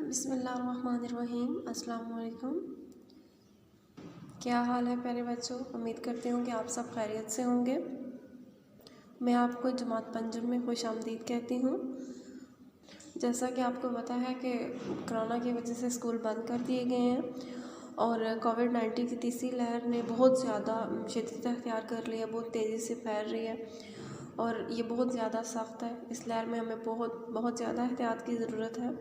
बिस्मिल्लाहिर्रहमानिर्रहीम। अस्सलाम वालेकुम। क्या हाल है प्यारे बच्चों, उम्मीद करती हूँ कि आप सब खैरियत से होंगे। मैं आपको जमात पंजम में खुशामदीद कहती हूँ। जैसा कि आपको पता है कि कोरोना की वजह से स्कूल बंद कर दिए गए हैं और कोविड-19 की तीसरी लहर ने बहुत ज़्यादा शिद्दत अख्तियार कर लिया, बहुत तेज़ी से फैल रही है और ये बहुत ज़्यादा सख्त है। इस लहर में हमें बहुत ज़्यादा एहतियात की ज़रूरत है।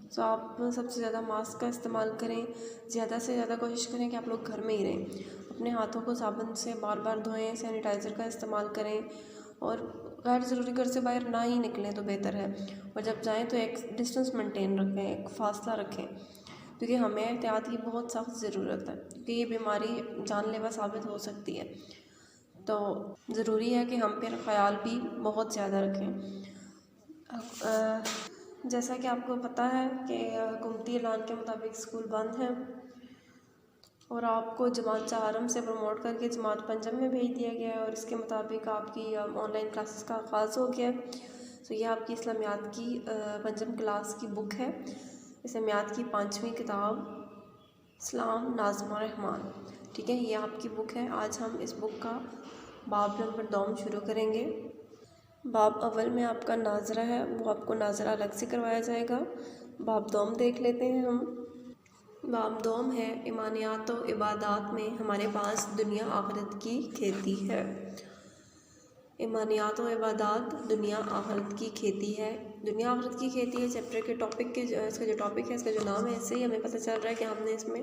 तो आप सबसे ज़्यादा मास्क का इस्तेमाल करें, ज़्यादा से ज़्यादा कोशिश करें कि आप लोग घर में ही रहें। अपने हाथों को साबुन से बार बार धोएं, सैनिटाइज़र का इस्तेमाल करें और गैर ज़रूरी घर से बाहर ना ही निकलें तो बेहतर है। और जब जाएं तो एक डिस्टेंस मेंटेन रखें, एक फ़ासला रखें, क्योंकि हमें एहतियात की बहुत सख्त ज़रूरत है, क्योंकि ये बीमारी जानलेवा साबित हो सकती है। तो ज़रूरी है कि हम फिर ख्याल भी बहुत ज़्यादा रखें। जैसा कि आपको पता है कि हुकूमती ऐलान के मुताबिक स्कूल बंद हैं और आपको जमात चाहरम से प्रमोट करके जमात पंजम में भेज दिया गया है और इसके मुताबिक आपकी ऑनलाइन क्लासेस का आगाज़ हो गया है। तो यह आपकी इस्लामियात की पंजम क्लास की बुक है। इस्लामियात की 5वीं किताब इस्लाम नाज़मा रहमान, ठीक है, ये आपकी बुक है। आज हम इस बुक का बाब नंबर 2 शुरू करेंगे। बाब अव्वल में आपका नाजरा है, वो आपको नाजरा अलग से करवाया जाएगा। बाब 2 देख लेते हैं हम। बाब 2 है ईमानियात व इबादात में हमारे पास दुनिया आखिरत की खेती है। ईमानियात व इबादात दुनिया आखिरत की खेती है। दुनिया आखिरत की खेती है चैप्टर के टॉपिक के इसका जो टॉपिक है, इसका जो नाम है, इससे ही हमें पता चल रहा है कि हमने इसमें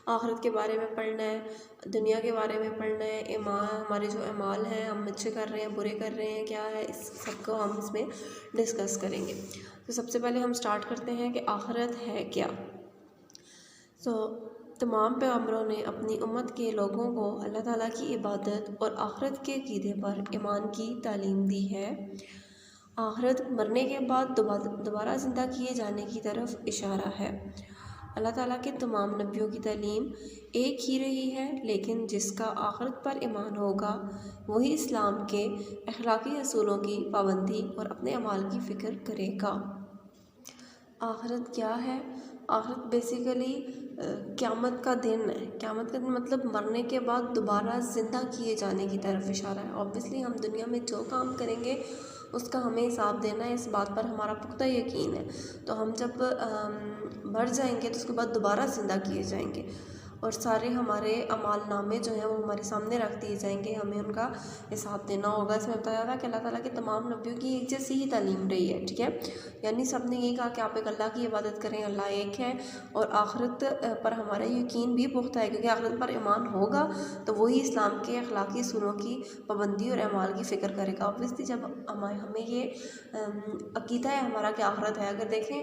आखिरत के बारे में पढ़ना है, दुनिया के बारे में पढ़ना है, हमारे जो अमाल हैं, हम अच्छे कर रहे हैं, बुरे कर रहे हैं, क्या है, इस सबको हम इसमें डिस्कस करेंगे। तो सबसे पहले हम स्टार्ट करते हैं कि आखिरत है क्या। तो तमाम पैगंबरों ने अपनी उम्मत के लोगों को अल्लाह ताला की इबादत और आखिरत के अक़ीदे पर ईमान की तालीम दी है। आखिरत मरने के बाद दोबारा ज़िंदा किए जाने की तरफ इशारा है। अल्लाह ताला के तमाम नबियों की तालीम एक ही रही है, लेकिन जिसका आखिरत पर ईमान होगा वही इस्लाम के अखलाकी असूलों की पाबंदी और अपने अमाल की फ़िक्र करेगा। आखिरत क्या है? आखिरत बेसिकली क़यामत का दिन है। क़यामत का दिन मतलब मरने के बाद दोबारा ज़िंदा किए जाने की तरफ इशारा है। ऑब्वियसली हम दुनिया में जो काम करेंगे उसका हमें हिसाब देना है, इस बात पर हमारा पुख्ता यकीन है। तो हम जब मर जाएंगे तो उसके बाद दोबारा ज़िंदा किए जाएंगे और सारे हमारे अमाल नामे जो हैं वो हमारे सामने रख दिए जाएंगे, हमें उनका हिसाब देना होगा। इसमें बताया था कि अल्लाह ताला के तमाम नबियों की एक जैसी ही तालीम रही है, ठीक है, यानी सब ने यही कहा कि आप एक अल्लाह की इबादत करें, अल्लाह एक है और आखिरत पर हमारा यकीन भी पुख्ता है, क्योंकि आखिरत पर ईमान होगा तो वही इस्लाम के अखलाकी सूलों की पाबंदी और अमाल की फ़िक्र करेगा। ऑब्वियसली जब हमें ये अक़ीदा है हमारा कि आखिरत है, अगर देखें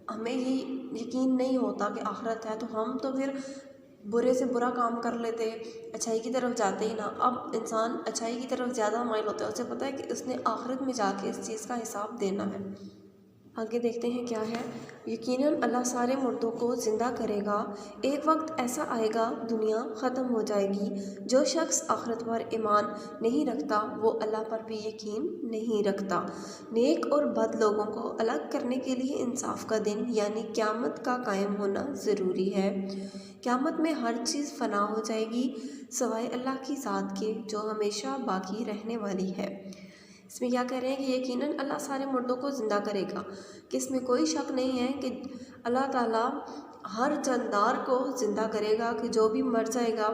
हमें ये यकीन नहीं होता कि आखिरत है तो हम तो फिर बुरे से बुरा काम कर लेते, अच्छाई की तरफ जाते ही ना। अब इंसान अच्छाई की तरफ ज़्यादा माइल होता है, उसे पता है कि उसने आखिरत में जाके इस चीज़ का हिसाब देना है। आगे देखते हैं क्या है। यकीनन अल्लाह सारे मुर्दों को ज़िंदा करेगा। एक वक्त ऐसा आएगा दुनिया ख़त्म हो जाएगी। जो शख्स आखिरत पर ईमान नहीं रखता वो अल्लाह पर भी यकीन नहीं रखता। नेक और बद लोगों को अलग करने के लिए इंसाफ का दिन यानी क़यामत का कायम होना ज़रूरी है। क़यामत में हर चीज़ फ़ना हो जाएगी सिवाय अल्लाह की ज़ात के जो हमेशा बाकी रहने वाली है। इसमें क्या कह रहे हैं कि यकीनन अल्लाह सारे मुर्दों को ज़िंदा करेगा, कि इसमें कोई शक नहीं है कि अल्लाह ताला हर जानदार को ज़िंदा करेगा, कि जो भी मर जाएगा,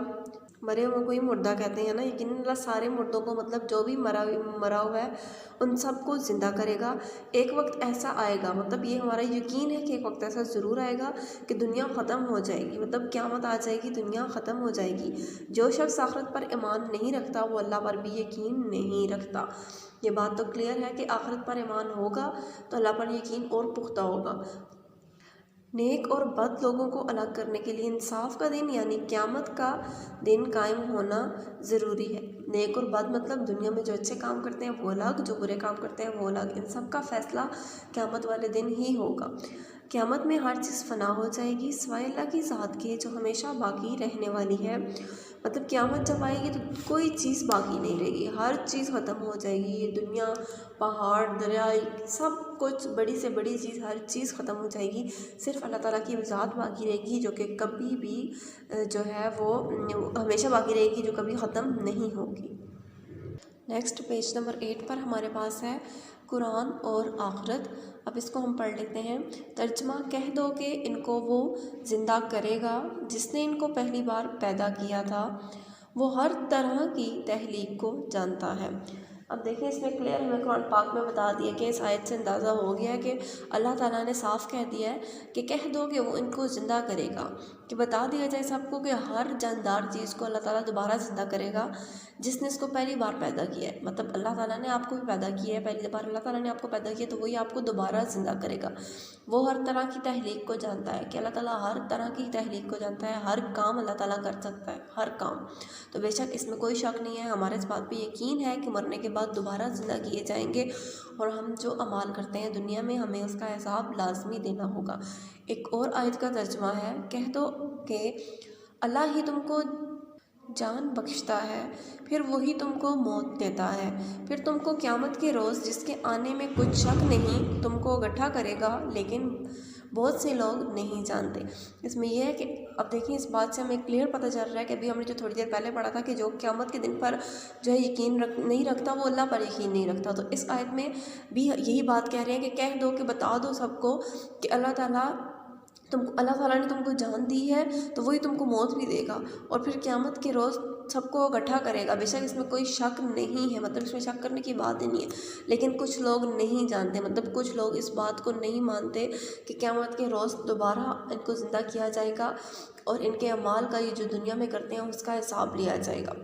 मरे हुए को ही मुर्दा कहते हैं ना, यकीनन अल्लाह सारे मुर्दों को मतलब जो भी मरा हुआ है उन सब को ज़िंदा करेगा। एक वक्त ऐसा आएगा, मतलब ये हमारा यकीन है कि एक वक्त ऐसा ज़रूर आएगा कि दुनिया ख़त्म हो जाएगी, मतलब क़यामत आ जाएगी, दुनिया ख़त्म हो जाएगी। जो शख्स आखिरत पर ईमान नहीं रखता वो अल्लाह पर भी यकीन नहीं रखता। ये बात तो क्लियर है कि आखिरत पर ईमान होगा तो अल्लाह पर यकीन और पुख्ता होगा। नेक और बद लोगों को अलग करने के लिए इंसाफ का दिन यानी क़यामत का दिन कायम होना ज़रूरी है। नेक और बद मतलब दुनिया में जो अच्छे काम करते हैं वो अलग, जो बुरे काम करते हैं वो अलग, इन सब का फ़ैसला क़यामत वाले दिन ही होगा। क़यामत में हर चीज़ फ़ना हो जाएगी सिवाय अल्लाह की ज़ात के जो हमेशा बाकी रहने वाली है। मतलब क़यामत जब आएगी तो कोई चीज़ बाकी नहीं रहेगी, हर चीज़ ख़त्म हो जाएगी। ये दुनिया, पहाड़, दरिया, सब कुछ, बड़ी से बड़ी चीज़, हर चीज़ ख़त्म हो जाएगी। सिर्फ अल्लाह ताला की ज़ात बाकी रहेगी, जो कि कभी भी जो है वो हमेशा बाकी रहेगी, जो कभी ख़त्म नहीं होगी। नेक्स्ट पेज नंबर 8 पर हमारे पास है कुरान और आखिरत। अब इसको हम पढ़ लेते हैं। तर्जमा, कह दो कि इनको वो ज़िंदा करेगा जिसने इनको पहली बार पैदा किया था, वो हर तरह की तहलीक को जानता है। अब देखिए इसमें क्लियर हमें कुरान पाक में बता दिया कि इस आयत से अंदाज़ा हो गया कि अल्लाह ताला ने साफ़ कह दिया है कि कह दो कि वो इनको ज़िंदा करेगा, कि बता दिया जाए सबको कि हर जानदार चीज़ को अल्लाह ताला दोबारा ज़िंदा करेगा जिसने इसको पहली बार पैदा किया है। मतलब अल्लाह ताला ने आपको भी पैदा किया है, पहली बार अल्लाह ताला ने आपको पैदा किया तो वही आपको दोबारा ज़िंदा करेगा। वो हर तरह की तहलीक को जानता है, कि अल्लाह ताला हर तरह की तहलीक को जानता है, हर काम अल्लाह ताला कर सकता है, हर काम। तो बेशक इसमें कोई शक नहीं है, हमारे इस बात पे यकीन है कि मरने के बाद दोबारा ज़िंदा किए जाएंगे और हम जो अमाल करते हैं दुनिया में हमें उसका हिसाब लाजमी देना होगा। एक और आयत का तर्जुमा है, कह दो कि अल्लाह ही तुमको जान बख्शता है, फिर वही तुमको मौत देता है, फिर तुमको क़यामत के रोज़ जिसके आने में कुछ शक नहीं तुमको इकट्ठा करेगा, लेकिन बहुत से लोग नहीं जानते। इसमें यह है कि अब देखिए इस बात से हमें क्लियर पता चल रहा है कि अभी हमने जो थोड़ी देर पहले पढ़ा था कि जो क़यामत के दिन पर जो है यकीन नहीं रखता वो अल्लाह पर यकीन नहीं रखता। तो इस आयत में भी यही बात कह रहे हैं कि कह दो, कि बता दो सबको कि अल्लाह ताला ने तुमको जान दी है तो वही तुमको मौत भी देगा और फिर क़यामत के रोज़ सबको इकट्ठा करेगा। बेशक इसमें कोई शक नहीं है, मतलब इसमें शक करने की बात ही नहीं है, लेकिन कुछ लोग नहीं जानते, मतलब कुछ लोग इस बात को नहीं मानते कि क़यामत के रोज़ दोबारा इनको ज़िंदा किया जाएगा और इनके अमाल का ये जो दुनिया में करते हैं उसका हिसाब लिया जाएगा।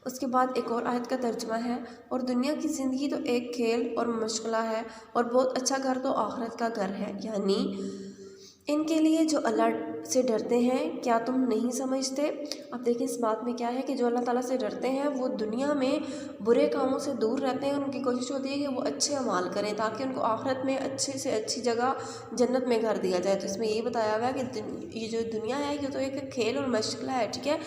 उसके बाद एक और आयत का तर्जुमा है, और दुनिया की ज़िंदगी तो एक खेल और मशगला है और बहुत अच्छा घर तो आखिरत का घर है, यानी इनके लिए जो अल्लाह से डरते हैं, क्या तुम नहीं समझते। अब देखिए इस बात में क्या है कि जो अल्लाह ताला से डरते हैं वो दुनिया में बुरे कामों से दूर रहते हैं, उनकी कोशिश होती है कि वो अच्छे अमाल करें ताकि उनको आखिरत में अच्छे से अच्छी जगह जन्नत में घर दिया जाए। तो इसमें यही बताया हुआ है कि ये जो दुनिया है ये तो एक खेल और मशगला है, ठीक है,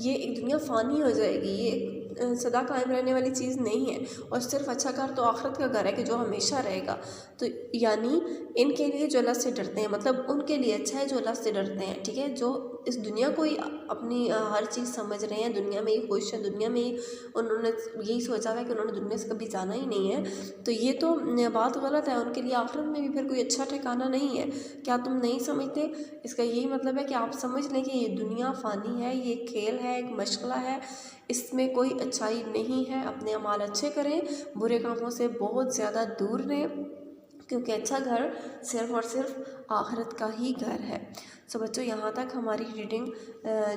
ये एक दुनिया फ़ानी हो जाएगी, ये सदा कायम रहने वाली चीज़ नहीं है, और सिर्फ अच्छा घर तो आखिरत का घर है कि जो हमेशा रहेगा। तो यानी इनके लिए जो अल्लाह से डरते हैं, मतलब उनके लिए अच्छा है जो अल्लाह से डरते हैं, ठीक है, जो इस दुनिया को ही अपनी हर चीज़ समझ रहे हैं, दुनिया में ही खुश है, दुनिया में ही उन्होंने यही सोचा है कि उन्होंने दुनिया से कभी जाना ही नहीं है, तो ये तो बात गलत है। उनके लिए आखिरत में भी फिर कोई अच्छा ठिकाना नहीं है। क्या तुम नहीं समझते, इसका यही मतलब है कि आप समझ लें कि ये दुनिया फ़ानी है, ये खेल है, एक मशगला है, इसमें कोई अच्छाई नहीं है। अपने अमाल अच्छे करें, बुरे कामों से बहुत ज़्यादा दूर रहें, क्योंकि अच्छा घर सिर्फ़ और सिर्फ आखिरत का ही घर है। सो बच्चों, यहाँ तक हमारी रीडिंग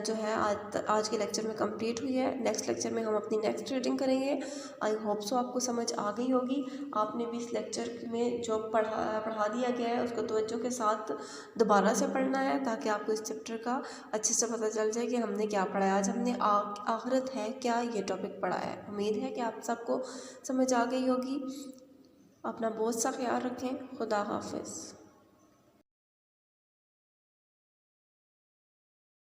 जो है आज के लेक्चर में कंप्लीट हुई है। नेक्स्ट लेक्चर में हम अपनी नेक्स्ट रीडिंग करेंगे। आई होप सो आपको समझ आ गई होगी। आपने भी इस लेक्चर में जो पढ़ा दिया गया है उसको तवज्जो के साथ दोबारा से पढ़ना है, ताकि आपको इस चैप्टर का अच्छे से पता चल जाए कि हमने क्या पढ़ा है। आज हमने आखिरत है क्या ये टॉपिक पढ़ा है। उम्मीद है कि आप सबको समझ आ गई होगी। अपना बहुत सा ख्याल रखें। खुदा हाफिज़।